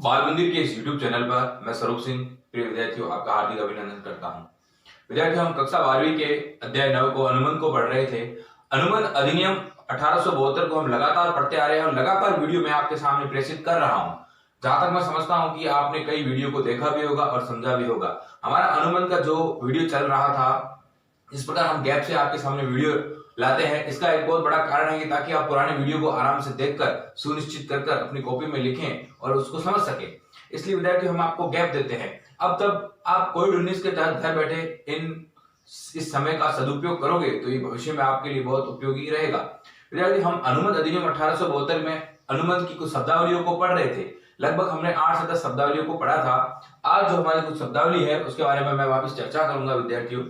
बाल मंदिर के इस YouTube चैनल पर मैं स्वरूप सिंह प्रिय विद्यार्थियों आपका हार्दिक अभिनंदन करता हूं। विद्यार्थियों, हम कक्षा 12वीं के अध्याय 9 को अनुबंध को पढ़ रहे थे। अनुबंध अधिनियम 1872 को हम लगातार पढ़ते आ रहे हैं और लगातार वीडियो मैं आपके सामने प्रेषित कर रहा हूं। जहां तक मैं समझता हूं कि आपने कई वीडियो को देखा भी होगा और समझा भी होगा। हमारा अनुबंध का जो वीडियो चल रहा था, इस प्रकार हम गैप से आपके सामने वीडियो लाते हैं, इसका एक बहुत बड़ा कारण है कि ताकि आप पुराने वीडियो को आराम से देखकर सुनिश्चित कर अपनी कॉपी में लिखें और उसको समझ सके। इसलिए विद्यार्थी हम आपको गैप देते हैं। अब तब आप कोविड-19 के तहत घर बैठे इस समय का सदुपयोग करोगे तो ये भविष्य में आपके लिए बहुत उपयोगी रहेगा। विद्यार्थी, हम अनुबंध अधिनियम 1872 में अनुबंध की कुछ शब्दावलियों को पढ़ रहे थे। लगभग हमने 8 से 10 शब्दावलियों को पढ़ा था। आज जो हमारी कुछ शब्दावली है उसके बारे में मैं वापस चर्चा करूंगा। विद्यार्थियों,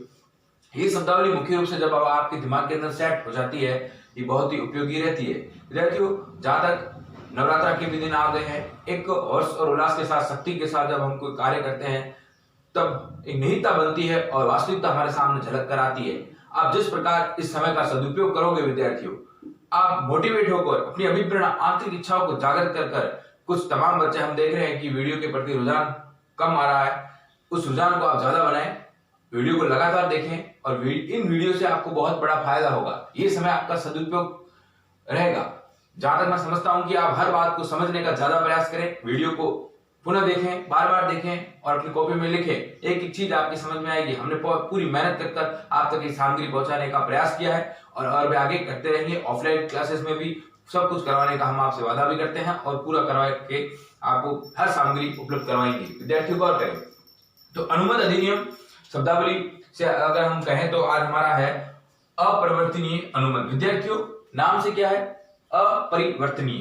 ये शब्दावली मुख्य रूप से जब अब आपके दिमाग के अंदर सेट हो जाती है, ये बहुत ही उपयोगी रहती है। विद्यार्थियों, जहां तक नवरात्र के भी दिन आ गए हैं, एक हर्ष और उल्लास के साथ, शक्ति के साथ जब हम कोई कार्य करते हैं तब एक निहितता बनती है और वास्तविकता हमारे सामने झलक कर आती है। आप जिस प्रकार इस समय का सदुपयोग करोगे विद्यार्थियों, आप मोटिवेट होकर अपनी अभिप्रेरणा, आंतरिक इच्छाओं को जागृत कर कुछ तमाम बच्चे हम देख रहे हैं कि वीडियो के प्रति रुझान कम आ रहा है, उस रुझान को आप ज्यादा बनाएं, वीडियो को लगातार देखें और इन वीडियो से आपको बहुत बड़ा फायदा होगा। ये समय आपका सदुपयोग रहेगा। जहां तक मैं समझता हूं कि आप हर बात को समझने का ज्यादा प्रयास करें, वीडियो को पुनः देखें, बार बार देखें और अपनी कॉपी में लिखें। एक एक चीज आपकी समझ में आएगी। हमने पूरी मेहनत कर आप तक ये सामग्री पहुंचाने का प्रयास किया है और भी आगे करते रहेंगे। ऑफलाइन क्लासेस में भी सब कुछ करवाने का हम आपसे वादा भी करते हैं और पूरा करवा के आपको हर सामग्री उपलब्ध करवाएंगे। विद्यार्थियों, गौर करें तो अनुबंध अधिनियम शब्दावली से अगर हम कहें तो आज हमारा है अपरिवर्तनीय अनुबंध। विद्यार्थियों, नाम से क्या है? अपरिवर्तनीय।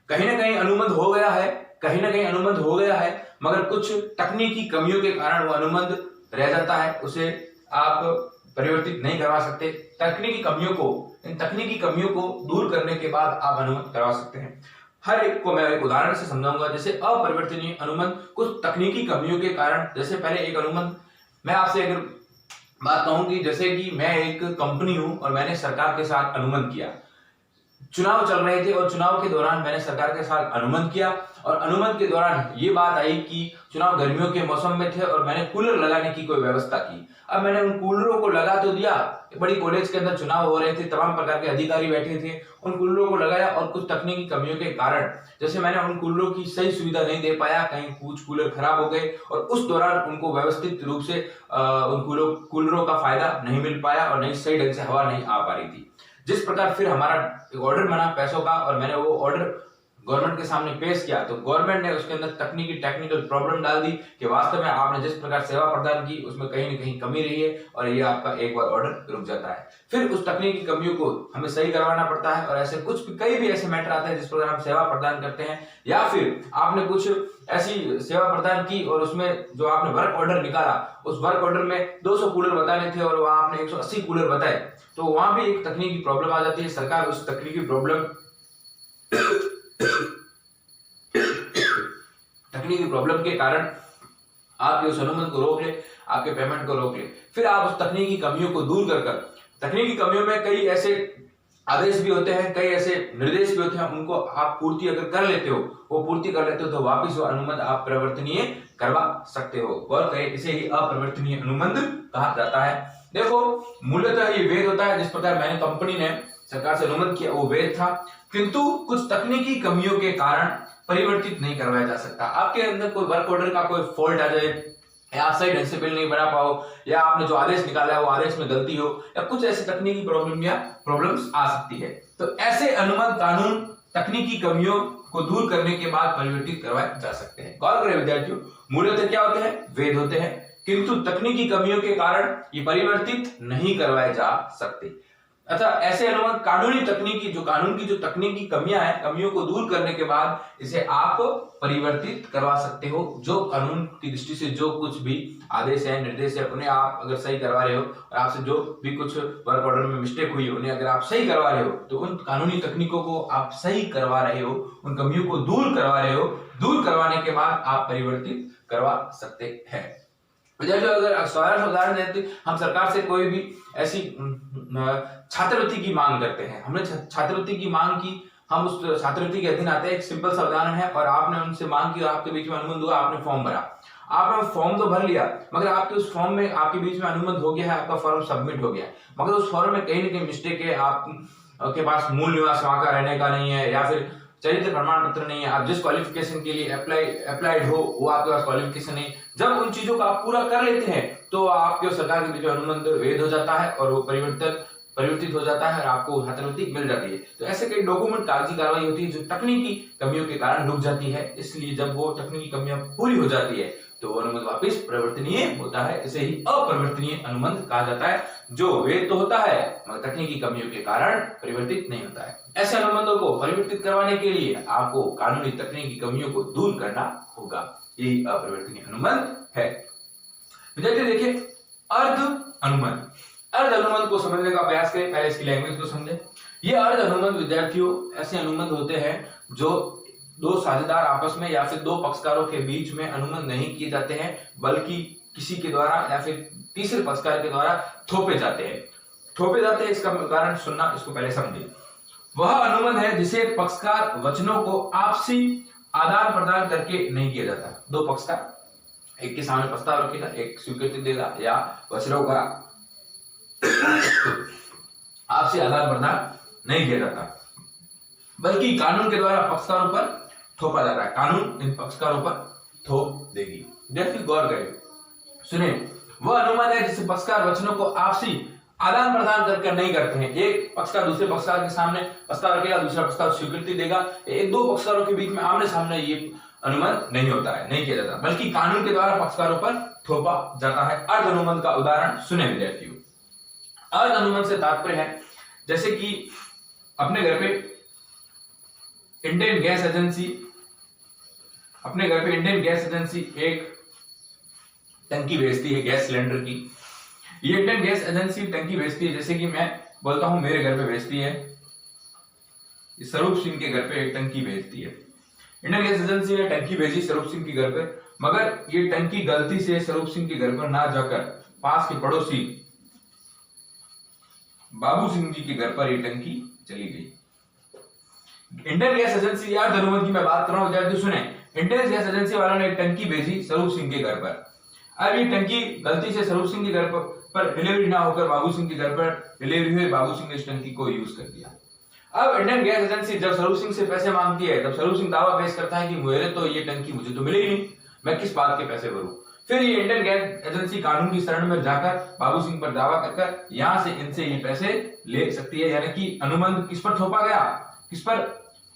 कहीं ना कहीं अनुबंध हो गया है, कहीं ना कहीं अनुबंध हो गया है, मगर कुछ तकनीकी कमियों के कारण वो अनुबंध रह जाता है, उसे आप परिवर्तित नहीं करवा सकते। इन तकनीकी कमियों को दूर करने के बाद आप अनुबंध करवा सकते हैं। हर एक को मैं एक उदाहरण से समझाऊंगा। जैसे अपरिवर्तनीय अनुबंध कुछ तकनीकी कमियों के कारण, जैसे पहले एक अनुबंध मैं आपसे अगर बात कहूं कि जैसे कि मैं एक कंपनी हूं और मैंने सरकार के साथ अनुबंध किया, चुनाव चल रहे थे और चुनाव के दौरान मैंने सरकार के साथ अनुबंध किया और अनुबंध के दौरान ये बात आई कि चुनाव गर्मियों के मौसम में थे और मैंने कूलर लगाने की कोई व्यवस्था की। अब मैंने उन कूलरों को लगा तो दिया, बड़ी कॉलेज के अंदर चुनाव हो रहे थे, तमाम प्रकार के अधिकारी बैठे थे, उन कूलरों को लगाया और कुछ तकनीकी कमियों के कारण जैसे मैंने उन कूलरों की सही सुविधा नहीं दे पाया, कहीं कुछ कूलर खराब हो गए और उस दौरान उनको व्यवस्थित रूप से उन कूलरों का फायदा नहीं मिल पाया और नहीं सही ढंग से हवा नहीं आ पा रही थी। जिस प्रकार फिर हमारा एक ऑर्डर बना पैसों का और मैंने वो ऑर्डर गवर्नमेंट के सामने पेश किया तो गवर्नमेंट ने उसके अंदर टेक्निकल प्रॉब्लम डाल दी कि वास्तव में आपने जिस प्रकार सेवा प्रदान की उसमें कहीं ना कहीं कमी रही है और ये आपका एक बार ऑर्डर रुक जाता है। फिर उस तकनीकी कमियों को हमें सही करवाना पड़ता है और ऐसे कई भी ऐसे मैटर आते हैं जिस प्रकार हम सेवा प्रदान करते हैं, या फिर आपने कुछ ऐसी सेवा प्रदान की और उसमें जो आपने वर्क ऑर्डर निकाला, उस वर्क ऑर्डर में 200 कूलर बताने थे और वहां आपने 180 कूलर बताए, तो वहां भी एक तकनीकी प्रॉब्लम आ जाती है। सरकार उस तकनीकी प्रॉब्लम के कारण आपके उस अनुबंध को रोक ले, आपके पेमेंट को रोक ले। फिर आप उस तकनीकी कमियों को दूर कर तकनीकी कमियों में कई ऐसे आदेश भी होते हैं, कई ऐसे निर्देश भी होते हैं, उनको आप पूर्ति अगर कर लेते हो, वो पूर्ति कर लेते हो तो वापिस वो अनुबंध आप परिवर्तनीय करवा सकते हो। गौर करें, इसे ही अपरिवर्तनीय अनुबंध कहा जाता है। देखो, मूलतः ये वैध होता है। जिस प्रकार मैंने कंपनी ने सरकार से अनुबंध किया वो वैध था, किंतु कुछ तकनीकी कमियों के कारण परिवर्तित नहीं करवाया जा सकता। आपके अंदर कोई वर्क ऑर्डर का कोई फॉल्ट आ जाए या आप सही ढंग से बिल नहीं बना पाओ या आपने जो आदेश निकाला है वो आदेश में गलती हो या कुछ ऐसी तकनीकी प्रॉब्लम्स आ सकती है, तो ऐसे अनुबंध कानून तकनीकी कमियों को दूर करने के बाद परिवर्तित करवाए जा सकते हैं। गौर करें विद्यार्थियों, मूलतः क्या होते हैं? वैध होते हैं, किंतु तकनीकी कमियों के कारण ये परिवर्तित नहीं करवाए जा सकते। अच्छा, ऐसे अनुबंध कानून की जो तकनीकी कमियों को दूर करने के बाद इसे आप परिवर्तित करवा सकते हो। जो कानून की दृष्टि से जो कुछ भी आदेश है, निर्देश है, उन्हें आप अगर सही करवा रहे हो और आपसे जो भी कुछ वर्क ऑर्डर में मिस्टेक हुई है उन्हें अगर आप सही करवा रहे हो तो उन कानूनी तकनीकों को आप सही करवा रहे हो, उन कमियों को दूर करवा रहे हो। दूर करवाने के बाद आप परिवर्तित करवा सकते हैं। विद्यार्थियों, अगर साधारण उदाहरण देते, हम सरकार से कोई भी ऐसी छात्रवृत्ति की मांग करते हैं, हमने छात्रवृत्ति की मांग की हम उस छात्रवृत्ति के अधीन आते हैं। एक सिंपल सा उदाहरण है, और आपने उनसे मांग की, आपके बीच में अनुबंध हुआ, आपने फॉर्म भरा, आपने फॉर्म तो भर लिया, मगर आपके उस फॉर्म में आपके बीच में अनुबंध हो गया है, आपका फॉर्म सबमिट हो गया है, मगर उस फॉर्म में कहीं ना कहीं मिस्टेक है, आपके पास मूल निवास वहां का रहने का नहीं है, या फिर चरित्र प्रमाण पत्र नहीं है, आप जिस क्वालिफिकेशन के लिए अप्लाइड हो वो आपके पास क्वालिफिकेशन नहीं। जब उन चीजों का आप पूरा कर लेते हैं तो आपके और सरकार के बीच में अनुबंध वैध हो जाता है और वो परिवर्तित हो जाता है और आपको छात्रवृत्ति मिल जाती है। तो ऐसे कई डॉक्यूमेंट कागजी कार्रवाई होती है जो तकनीकी कमियों के कारण रुक जाती है, इसलिए जब वो तकनीकी कमियां पूरी हो जाती है तो अनुबंध वापस परिवर्तनीय होता है। इसे ही अपरिवर्तनीय अनुबंध कहा जाता है, जो वैध तो होता है मगर तकनीकी कमियों के कारण परिवर्तित नहीं होता है। ऐसे अनुबंधों को परिवर्तित करवाने के लिए आपको कानूनी तकनीकी कमियों को दूर करना होगा, यही अपरिवर्तनीय अनुबंध है। विद्यार्थी देखिए, अर्ध अनुबंध को समझने का प्रयास करें, पहले इसकी लैंग्वेज को समझें। ये अर्ध अनुबंध विद्यार्थियों ऐसे अनुबंध होते हैं जो दो साझेदार आपस में या फिर दो पक्षकारों के बीच में अनुबंध नहीं किए जाते हैं, बल्कि किसी के द्वारा या फिर तीसरे पक्षकार के द्वारा थोपे जाते हैं। इसका उदाहरण सुनना, इसको पहले समझिए। वह अनुबंध है जिसे पक्षकार वचनों को आपसी आदान प्रदान करके नहीं किया जाता। दो पक्षकार एक के सामने प्रस्ताव रखेगा, एक स्वीकृति देगा या वचनों का आपसी आदान प्रदान नहीं किया जाता, बल्कि कानून के द्वारा पक्षकारों पर थोपा जाता है। कानून इन पक्षकारों पर थोप देगी। देखिए, गौर करें, सुने। वह अनुबंध है जिसे पक्षकार वचनों को आपसी आदान प्रदान करके नहीं करते हैं। एक पक्षकार दूसरे पक्षकार के सामने प्रस्ताव रखेगा, दूसरा पक्षकार स्वीकृति देगा। एक दो पक्षकारों के बीच में आमने सामने ये अनुबंध नहीं होता है, नहीं किया जाता, बल्कि कानून के द्वारा पक्षकारों पर थोपा जाता है। अर्ध अनुबंध का उदाहरण सुने विद्यार्थियों। अर्ध अनुबंध से तात्पर्य है जैसे कि अपने घर पे इंडियन गैस एजेंसी एक टंकी भेजती है गैस सिलेंडर की। ये इंडियन गैस एजेंसी टंकी भेजती है, जैसे कि मैं बोलता हूं मेरे घर पे भेजती है, स्वरूप सिंह के घर पे एक टंकी भेजती है। इंडियन गैस एजेंसी ने टंकी भेजी स्वरूप सिंह के घर पे, मगर ये टंकी गलती से स्वरूप सिंह के घर पर ना जाकर पास के पड़ोसी बाबू सिंह जी के घर पर ये टंकी चली गई। इंडियन गैस एजेंसी, यार अनुबंध की मैं बात कर रहा हूं विद्यार्थी, सुने। इंडियन गैस एजेंसी वालों ने एक टंकी भेजी स्वरूप सिंह के घर पर। अब ये टंकी गलती से स्वरूप सिंह के घर पर डिलीवरी ना होकर बाबू सिंह के घर पर डिलीवरी हुई। बाबू सिंह ने इस टंकी को यूज कर दिया। अब इंडियन गैस एजेंसी जब स्वरूप सिंह से पैसे मांगती है, तब स्वरूप सिंह दावा पेश करता है कि मेरे तो ये टंकी मुझे तो मिलेगी नहीं, मैं किस बात के पैसे भरूं। फिर ये इंडियन गैस एजेंसी कानून की शरण में जाकर बाबू सिंह पर दावा कर यहां से इनसे ये पैसे ले सकती है। यानी कि अनुबंध किस पर थोपा गया, किस पर,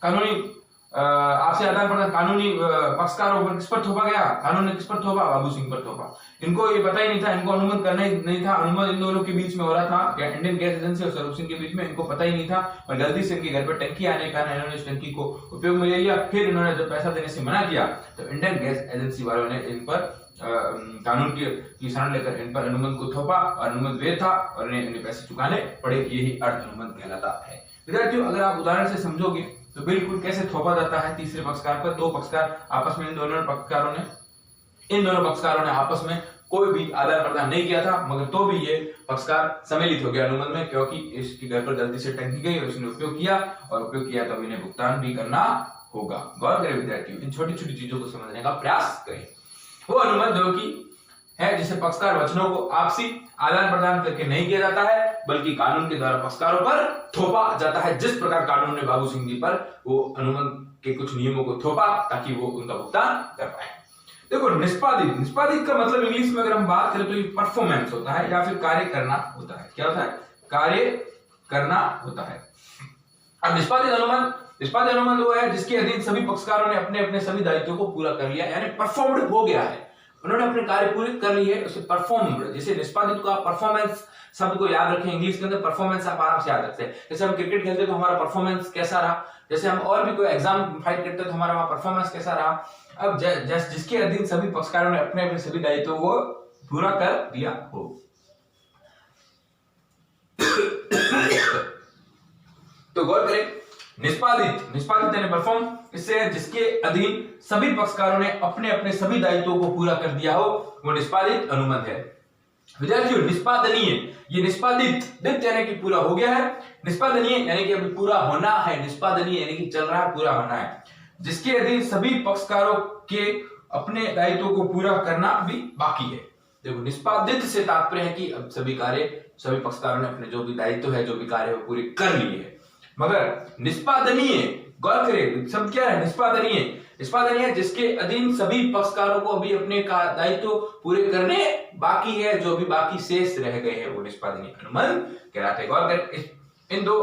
कानूनी आपसे आदान प्रदान कानूनी पक्षकारों पर किस पर थोपा गया, कानून ने किस पर थोपा, बाबू सिंह पर थोपा। इनको ये पता ही नहीं था, इनको अनुबंध करना ही नहीं था। अनुबंध इन दोनों के बीच में हो रहा था, इंडियन गैस एजेंसी और स्वरूप सिंह के बीच में, इनको पता ही नहीं था। और गलती से इनके घर पर टंकी आने के कारण इन्होंने इस टंकी को उपयोग में ले लिया। फिर इन्होंने जब पैसा देने से मना किया तो इंडियन गैस एजेंसी वालों ने इन पर कानून की शरण लेकर इन पर अनुबंध को थोपा और अनुबंध वैध था और इन्हें पैसे चुकाने पड़े। यही अर्ध अनुबंध कहलाता है। विद्यार्थियों, अगर आप उदाहरण से समझोगे तो बिल्कुल कैसे थोपा जाता है तीसरे पक्षकार पर। दो पक्षकार आपस में, इन दोनों पक्षकारों ने आपस में कोई भी आदान प्रदान नहीं किया था, मगर तो भी ये पक्षकार सम्मिलित हो गया अनुबंध में, क्योंकि इसके घर पर गलती से टंकी गई और उसने उपयोग किया तो इन्हें भुगतान भी करना होगा। गौर करें विद्यार्थियों, इन छोटी छोटी चीजों को समझने का प्रयास करें। वो अनुबंध जो कि है जिसे पक्षकार वचनों को आपसी आदान प्रदान करके नहीं किया जाता है, बल्कि कानून के द्वारा पक्षकारों पर थोपा जाता है। जिस प्रकार कानून ने बाबू सिंह जी पर वो अनुबंध के कुछ नियमों को थोपा ताकि वो उनका भुगतान कर पाए। देखो, निष्पादित का मतलब इंग्लिश में अगर हम बात करें तो ये परफॉर्मेंस होता है या फिर कार्य करना होता है। क्या होता है? कार्य करना होता है। अब निष्पादित अनुबंध वो है जिसके अधीन सभी पक्षकारों ने अपने अपने सभी दायित्वों को पूरा कर लिया, यानी परफॉर्म्ड हो गया है, उन्होंने अपने कार्य पूरे कर लिए है, उसे परफॉर्म्ड। जैसे निष्पादित को आप परफॉर्मेंस शब्द को याद रखें, इंग्लिश के अंदर परफॉर्मेंस आप आराम से याद रखते हैं। जैसे हम क्रिकेट खेलते तो हमारा परफॉर्मेंस कैसा रहा, जैसे हम और भी कोई एग्जाम फाइट करते तो हमारा परफॉर्मेंस कैसा रहा। अब जिसके अधीन सभी पक्षकारों ने अपने अपने सभी दायित्वों को पूरा कर दिया हो। तो गौर करें, निष्पादित यानी परफॉर्म, इससे जिसके अधीन सभी पक्षकारों ने अपने अपने सभी दायित्वों को पूरा कर दिया हो, वो निष्पादित अनुबंध है। विद्यार्थियों निष्पादनीय, ये निष्पादित यानी कि पूरा हो गया है, निष्पादनीय यानी कि अभी पूरा होना है, निष्पादनीय यानी कि चल रहा है, पूरा होना है, जिसके अधीन सभी पक्षकारों के अपने दायित्वों को पूरा करना भी बाकी है। देखो निष्पादित से तात्पर्य है कि अब सभी पक्षकारों ने अपने जो भी दायित्व है, जो भी कार्य है वो पूरे कर लिए है। मगर निष्पादनीय, गौर करें शब्द क्या है, निष्पादनीय जिसके अधीन सभी पक्षकारों को अभी अपने दायित्व पूरे करने बाकी है, जो भी बाकी शेष रह गए हैं वो निष्पादनीय अनुबंध कहलाते हैं। गौर करें इन दो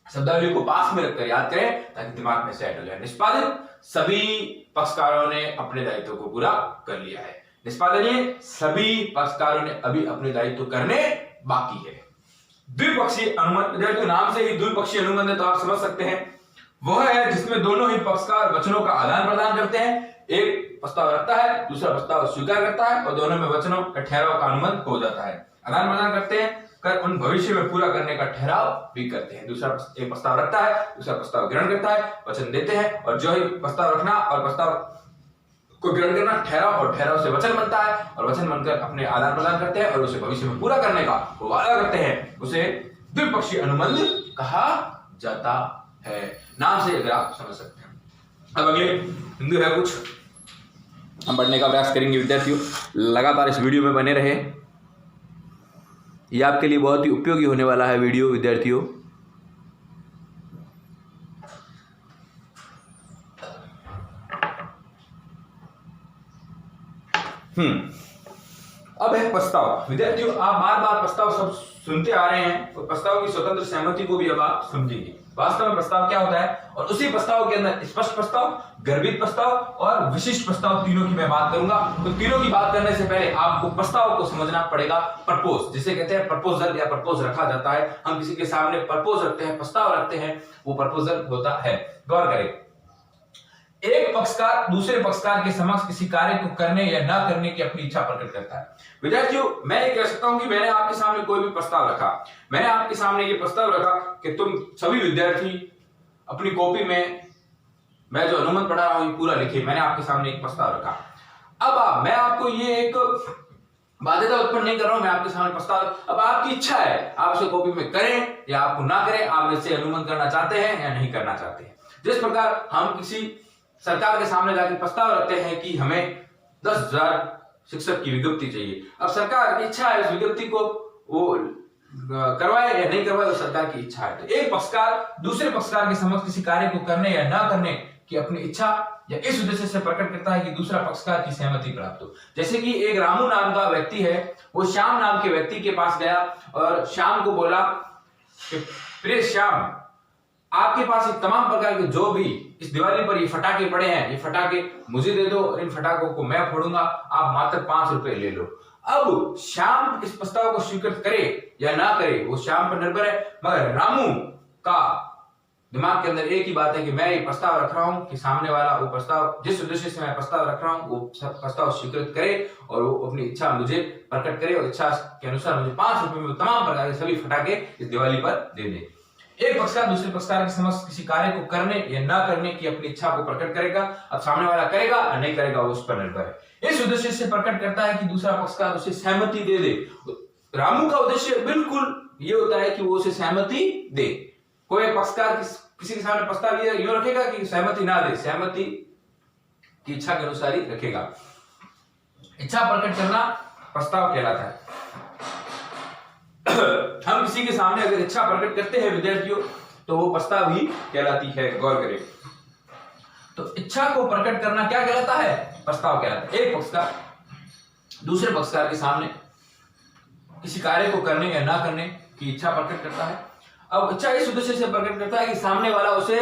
शब्दावली को पास में रखकर याद करें ताकि दिमाग में सेट हो जाए। निष्पादित सभी पक्षकारों ने अपने दायित्व को पूरा कर लिया है, निष्पादनीय सभी पक्षकारों ने अभी अपने दायित्व करने बाकी है। द्विपक्षीय अनुबंध, विद्यार्थियों नाम से ही द्विपक्षीय अनुबंध है तो आप समझ सकते हैं वह है जिसमें दोनों ही पक्षकार वचनों का आदान प्रदान करते हैं, एक प्रस्ताव रखता है, दूसरा प्रस्ताव स्वीकार करता है और दोनों में वचनों का ठहराव का अनुबंध हो जाता है। आदान प्रदान करते हैं कर उन भविष्य में पूरा करने का ठहराव भी करते हैं। दूसरा एक प्रस्ताव रखता है, दूसरा प्रस्ताव ग्रहण करता है, वचन देते हैं और जो ही प्रस्ताव रखना और प्रस्ताव को ग्रहण करना ठहराव और ठहराव से वचन बनता है और वचन बनकर अपने आदान प्रदान करते हैं और उसे भविष्य में पूरा करने का वो वादा करते हैं, उसे द्विपक्षीय अनुबंध कहा जाता है। नाम से अगर आप समझ सकते हैं। अब अगले बिंदु है कुछ हम पढ़ने का प्रयास करेंगे। विद्यार्थियों लगातार इस वीडियो में बने रहे, यह आपके लिए बहुत ही उपयोगी होने वाला है वीडियो विद्यार्थियों। अब है प्रस्ताव। विद्यार्थियों आप बार बार प्रस्ताव सब सुनते आ रहे हैं और प्रस्ताव की स्वतंत्र सहमति को भी अब आप समझेंगे। वास्तव में प्रस्ताव क्या होता है और उसी प्रस्ताव के अंदर स्पष्ट प्रस्ताव, गर्भित प्रस्ताव और विशिष्ट प्रस्ताव तीनों की मैं बात करूंगा। तो तीनों की बात करने से पहले आपको प्रस्ताव को समझना पड़ेगा। प्रपोज जिसे कहते हैं प्रपोजल या प्रपोज रखा जाता है, हम किसी के सामने प्रपोज रखते हैं, प्रस्ताव रखते हैं, वो प्रपोजल होता है। गौर करें, एक पक्षकार दूसरे पक्षकार के समक्ष किसी कार्य को करने या न करने की अपनी इच्छा प्रकट करता है। विद्यार्थियों मैं ये कह सकता हूं कि मैंने आपके सामने कोई भी प्रस्ताव रखा, मैंने आपके सामने ये प्रस्ताव रखा कि तुम सभी विद्यार्थी अपनी कॉपी में मैं जो अनुबंध पढ़ा रहा हूं पूरा लिखे, मैंने आपके सामने एक प्रस्ताव रखा। अब मैं आपको ये एक बाध्यता उत्पन्न नहीं कर रहा हूं, मैं आपके सामने प्रस्ताव, अब आपकी इच्छा है आप उसे कॉपी में करें या आपको ना करें, आप इससे अनुबंध करना चाहते हैं या नहीं करना चाहते हैं। जिस प्रकार हम किसी सरकार के सामने जाकर प्रस्ताव रखते हैं कि हमें 10,000 शिक्षक की विज्ञप्ति चाहिए, अब सरकार की इच्छा है उस विज्ञप्ति को वो करवाए या नहीं करवाए, वो सरकार की इच्छा है। तो एक पक्षकार दूसरे पक्षकार के समक्ष किसी कार्य को करने या ना करने की अपनी इच्छा या इस उद्देश्य से प्रकट करता है कि दूसरा पक्षकार की सहमति प्राप्त हो। जैसे कि एक रामू नाम का व्यक्ति है, वो श्याम नाम के व्यक्ति के पास गया और श्याम को बोला कि प्रिय श्याम, आपके पास ये तमाम प्रकार के जो भी इस दिवाली पर ये फटाके पड़े हैं, ये फटाके मुझे दे दो और इन फटाकों को मैं फोड़ूंगा, आप मात्र 5 रुपए ले लो। अब श्याम इस प्रस्ताव को स्वीकृत करे या ना करे वो श्याम पर निर्भर है, मगर रामू का दिमाग के अंदर एक ही बात है कि मैं ये प्रस्ताव रख रहा हूं कि सामने वाला वो प्रस्ताव, जिस उद्देश्य से मैं प्रस्ताव रख रहा हूं वो प्रस्ताव स्वीकृत करे और वो अपनी इच्छा मुझे प्रकट करे और इच्छा के अनुसार मुझे 5 रुपए में तमाम प्रकार के सभी फटाके इस दिवाली पर दे दे। एक पक्षकार दूसरे पक्षकार के समक्ष किसी कार्य को करने या न करने की अपनी इच्छा को प्रकट करेगा, अब सामने वाला करेगा या नहीं करेगा वो उस पर निर्भर है। इस उद्देश्य से प्रकट करता है कि दूसरा पक्षकार उसे सहमति दे दे। रामू का उद्देश्य बिल्कुल ये होता है कि वो उसे सहमति दे। कोई पक्षकार किसी के सामने प्रस्ताव यूं रखेगा कि सहमति ना दे, सहमति की इच्छा के अनुसार ही रखेगा। इच्छा प्रकट करना प्रस्ताव कहलाता है। हम किसी के सामने अगर इच्छा प्रकट करते हैं विद्यार्थियों तो वो प्रस्ताव ही कहलाती है। गौर करें, तो इच्छा को प्रकट करना क्या कहलाता है? प्रस्ताव कहलाता है। एक पक्षकार दूसरे पक्षकार के सामने किसी कार्य को करने या ना करने की इच्छा प्रकट करता है। अब इच्छा इस उद्देश्य से प्रकट करता है कि सामने वाला उसे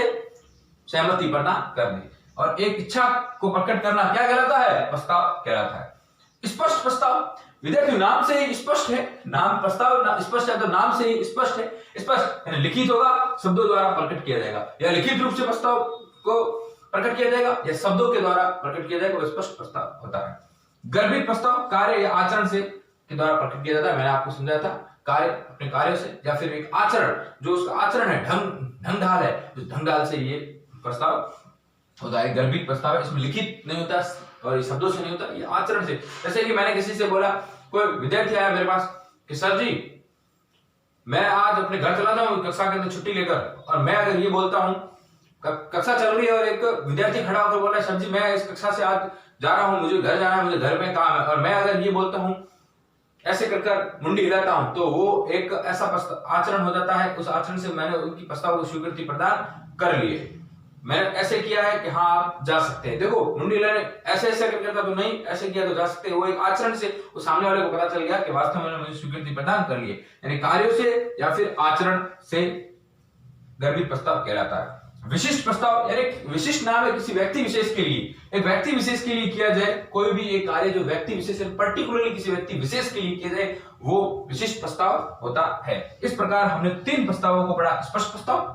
सहमति प्रदान कर दे, और एक इच्छा को प्रकट करना क्या कहलाता है? प्रस्ताव कहलाता है। स्पष्ट प्रस्ताव, विद्यार्थी नाम से ही स्पष्ट है, नाम प्रस्ताव स्पष्ट है तो नाम से ही स्पष्ट है। स्पष्ट यानी लिखित होगा, शब्दों द्वारा प्रकट किया जाएगा, या लिखित रूप से प्रस्ताव को प्रकट किया जाएगा या शब्दों के द्वारा प्रकट किया जाएगा, वो स्पष्ट प्रस्ताव होता है। गर्भित प्रस्ताव कार्य या आचरण से के द्वारा प्रकट किया जाता है। मैंने आपको समझाया था, कार्य अपने कार्यों से या फिर एक आचरण जो उसका आचरण है, ढंग ढाल है, उस ढंग ढाल से ये प्रस्ताव होता है। गर्भित प्रस्ताव है, इसमें लिखित नहीं होता और शब्दों से नहीं होता, ये आचरण से। जैसे कि मैंने किसी से बोला कोई विद्यार्थी आया मेरे पास कि सर जी मैं आज अपने घर चला जाऊं कक्षा के अंदर छुट्टी लेकर, और मैं अगर ये बोलता हूं कक्षा चल रही है और एक विद्यार्थी खड़ा होकर बोल रहा है सर जी मैं इस कक्षा से आज जा रहा हूं, मुझे घर जाना है, मुझे घर में काम है, और मैं अगर ये बोलता हूं ऐसे कर मुंडी हिलाता हूं, तो वो एक ऐसा आचरण हो जाता है। उस आचरण से मैंने उनकी प्रस्ताव को स्वीकृति प्रदान कर ली है। मैंने ऐसे किया है कि हाँ आप जा सकते हैं। देखो मुंडी हिलाने ऐसे ऐसे करता तो नहीं, ऐसे किया तो जा सकते हैं। वो एक आचरण से उस सामने वाले को पता चल गया कि वास्तव में मुझे स्वीकृति प्रदान कर ली है। यानी कार्यों से या फिर आचरण से गर्भित प्रस्ताव कहलाता है। विशिष्ट प्रस्ताव यानी विशिष्ट नाम है किसी व्यक्ति विशेष के लिए, एक व्यक्ति विशेष के लिए किया जाए कोई भी एक कार्य जो व्यक्ति विशेष पर्टिकुलरली किसी व्यक्ति विशेष के लिए किया जाए वो विशिष्ट प्रस्ताव होता है। इस प्रकार हमने 3 प्रस्तावों को पढ़ा, स्पष्ट प्रस्ताव,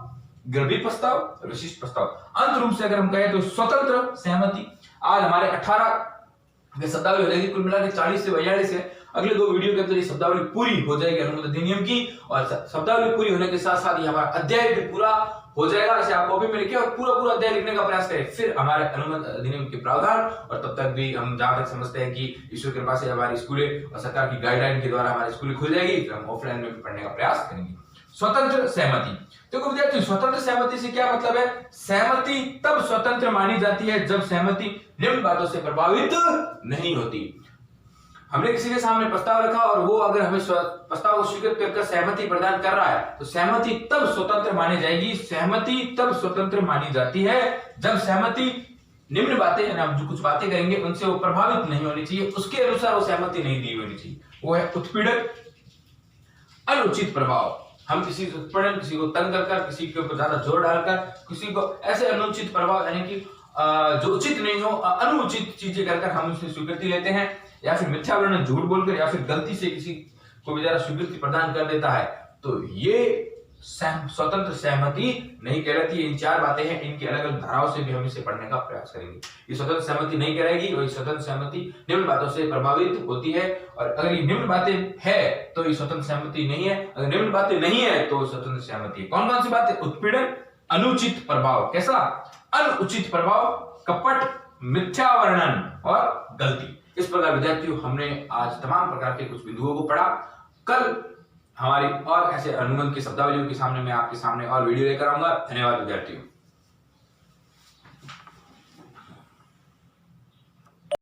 गर्भित प्रस्ताव और विशिष्ट प्रस्ताव। अंत रूप से अगर हम कहें तो स्वतंत्र सहमति। आज हमारे 18 शब्दावली हो जाएगी, कुल मिला के 40 से 42 है। अगले 2 वीडियो के अंदर ये शब्दावली पूरी हो जाएगी अनुबंध अधिनियम की, और शब्दावली पूरी होने के साथ साथ ये हमारा अध्याय भी पूरा हो जाएगा। इसे आप कॉपी में लिखिए और पूरा अध्याय लिखने का प्रयास करें, फिर हमारे अनुबंध अधिनियम के प्रावधान। और तब तक भी हम जहां तक समझते हैं कि ईश्वर की कृपा से हमारी स्कूलें और सरकार की गाइडलाइन के द्वारा हमारी स्कूलें खुल जाएगी, फिर हम ऑफलाइन में भी पढ़ने का प्रयास करेंगे। स्वतंत्र सहमति। देखो विद्यार्थी, स्वतंत्र सहमति से क्या मतलब है? सहमति तब स्वतंत्र मानी जाती है जब सहमति निम्न बातों से प्रभावित नहीं होती। हमने किसी के सामने प्रस्ताव रखा और वो अगर हमें प्रस्ताव को स्वीकृत करके सहमति प्रदान कर रहा है तो सहमति तब स्वतंत्र मानी जाएगी। सहमति तब स्वतंत्र मानी जाती है जब सहमति निम्न बातें, यानी हम जो कुछ बातें करेंगे उनसे वो प्रभावित नहीं होनी चाहिए, उसके अनुसार वो सहमति नहीं दी होनी चाहिए। वो है उत्पीड़न, अनुचित प्रभाव। हम किसी को उत्पीड़न, किसी को तंग कर, किसी के ऊपर ज्यादा जोर डालकर, किसी को ऐसे अनुचित प्रभाव यानी कि जो उचित नहीं हो, अनुचित चीजें कर हम उससे स्वीकृति लेते हैं, या फिर मिथ्या वर्णन, झूठ बोलकर, या फिर गलती से किसी को बेचारा स्वीकृति प्रदान कर देता है, तो ये स्वतंत्र सहमति नहीं कहलाती। इन 4 बातें हैं, इनकी अलग अलग धाराओं से भी हम इसे पढ़ने का प्रयास करेंगे। ये स्वतंत्र सहमति नहीं कहलाएगी, और स्वतंत्र सहमति निम्न बातों से प्रभावित होती है, और अगर ये निम्न बातें है तो ये स्वतंत्र सहमति नहीं है, अगर निम्न बातें नहीं है तो स्वतंत्र सहमति है। कौन कौन सी बातें? उत्पीड़न, अनुचित प्रभाव, कैसा? अनुचित प्रभाव, कपट, मिथ्या वर्णन और गलती। इस प्रकार विद्यार्थियों हमने आज तमाम प्रकार के कुछ बिंदुओं को पढ़ा। कल हमारी और ऐसे अनुबंध की शब्दावलियों के सामने मैं आपके सामने और वीडियो लेकर आऊंगा। धन्यवाद विद्यार्थियों।